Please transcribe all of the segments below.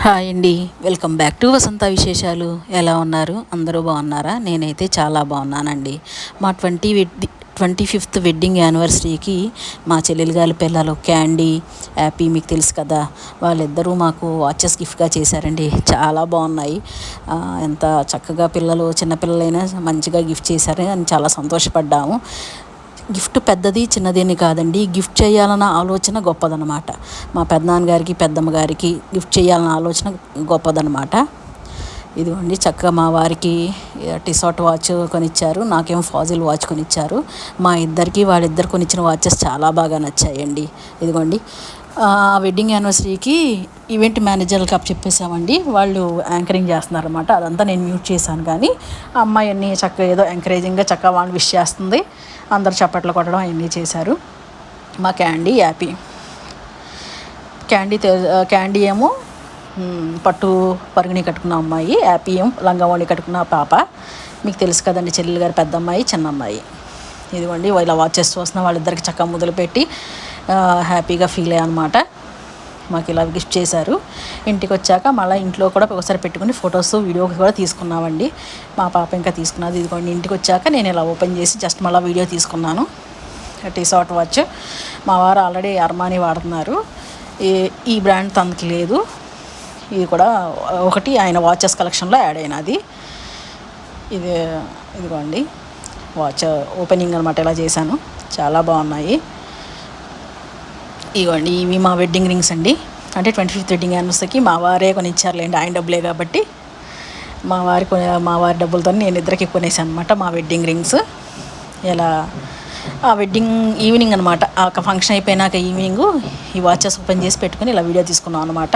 Hi అండి, welcome back to వసంత విశేషాలు. ఎలా ఉన్నారు? అందరూ బాగున్నారా? నేనైతే చాలా బాగున్నానండి. మా 25th వెడ్డింగ్ యానివర్సరీకి మా చెల్లెలు గారి పిల్లలు క్యాండీ, హ్యాపీ, మీకు తెలుసు కదా, వాళ్ళిద్దరూ మాకు వాచెస్ గిఫ్ట్గా చేశారండి. చాలా బాగున్నాయి. ఎంత చక్కగా పిల్లలు, చిన్నపిల్లలైనా మంచిగా గిఫ్ట్ చేశారు అని చాలా సంతోషపడ్డాము. గిఫ్ట్ పెద్దది చిన్నది అని కాదండి, గిఫ్ట్ చేయాలన్న ఆలోచన గొప్పదనమాట. మా పెద్దనాన్నగారికి, పెద్దమ్మ గారికి గిఫ్ట్ చేయాలన్న ఆలోచన గొప్పదనమాట. ఇదిగోండి, చక్కగా మా వారికి టిసాట్ వాచ్ కొనిచ్చారు, నాకేమో ఫాజిల్ వాచ్ కొనిచ్చారు. మా ఇద్దరికి వాళ్ళిద్దరు కొనిచ్చిన వాచెస్ చాలా బాగా నచ్చాయండి. ఇదిగోండి, వెడ్డింగ్ యానివర్సరీకి ఈవెంట్ మేనేజర్లకు చెప్పేసామండి. వాళ్ళు యాంకరింగ్ చేస్తున్నారన్నమాట. అదంతా నేను మ్యూట్ చేశాను, కానీ ఆ అమ్మాయి అన్నీ చక్కగా ఏదో ఎంకరేజింగ్గా చక్కగా వాళ్ళని విష్ చేస్తుంది. అందరు చప్పట్లు కొట్టడం అవన్నీ చేశారు. మా క్యాండీ హ్యాపీ, క్యాండీ ఏమో పట్టు పరిగిణి కట్టుకున్న అమ్మాయి, హ్యాపీ ఏమో లంగావోణి కట్టుకున్న పాప. మీకు తెలుసు కదండి, చెల్లెలు గారు పెద్ద అమ్మాయి, చిన్న అమ్మాయి. ఇదిగోండి, ఇలా వాచెస్ చూస్తున్న వాళ్ళిద్దరికి చక్కగా మొదలుపెట్టి హ్యాపీగా ఫీల్ అయ్యా అనమాట. మాకు ఇలా గిఫ్ట్ చేశారు. ఇంటికి వచ్చాక మళ్ళీ ఇంట్లో కూడా ఒకసారి పెట్టుకుని ఫొటోస్, వీడియో కూడా తీసుకున్నామండి. మా పాప ఇంకా తీసుకున్నది. ఇదిగోండి, ఇంటికి వచ్చాక నేను ఇలా ఓపెన్ చేసి జస్ట్ మళ్ళీ వీడియో తీసుకున్నాను. టిసాట్ వాచ్ మా వారు ఆల్రెడీ అర్మానీ వాడుతున్నారు. ఈ బ్రాండ్ తనకి లేదు. ఇది కూడా ఒకటి ఆయన వాచెస్ కలెక్షన్లో యాడ్ అయినది. ఇదిగోండి వాచ్ ఓపెనింగ్ అనమాట, ఇలా చేశాను. చాలా బాగున్నాయి. ఇవ్వండి, ఇవి మా వెడ్డింగ్ రింగ్స్ అండి. అంటే 25th వెడ్డింగ్ యానివర్సరీకి మా వారే కొనిచ్చారులేండి, ఆయన డబ్బులే కాబట్టి. మా వారి డబ్బులతో నేను ఇద్దరికి కొనేసాను అనమాట మా వెడ్డింగ్ రింగ్స్. ఇలా ఆ వెడ్డింగ్ ఈవినింగ్ అనమాట, ఆ ఫంక్షన్ అయిపోయినాక ఈవినింగ్ ఈ వాచెస్ ఓపెన్ చేసి పెట్టుకుని ఇలా వీడియో తీసుకున్నాం అనమాట.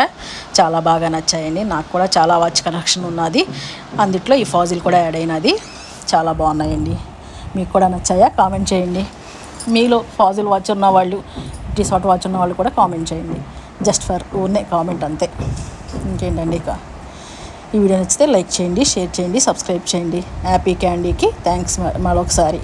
చాలా బాగా నచ్చాయండి. నాకు కూడా చాలా వాచ్ కలెక్షన్ ఉన్నది, అందుట్లో ఈ ఫాజిల్ కూడా యాడ్ అయినది. చాలా బాగున్నాయండి. మీకు కూడా నచ్చాయా? కామెంట్ చేయండి. మీలో ఫాజిల్ వాచ్ ఉన్న వాళ్ళు, టిసాట్ వాచ్ ఉన్న వాళ్ళు కూడా కామెంట్ చేయండి. జస్ట్ ఫర్ ఊరినే కామెంట్ అంతే. ఇంకేంటండి, ఇక ఈ వీడియో నచ్చితే లైక్ చేయండి, షేర్ చేయండి, సబ్స్క్రైబ్ చేయండి. హ్యాపీ క్యాండీకి థ్యాంక్స్ మరొకసారి.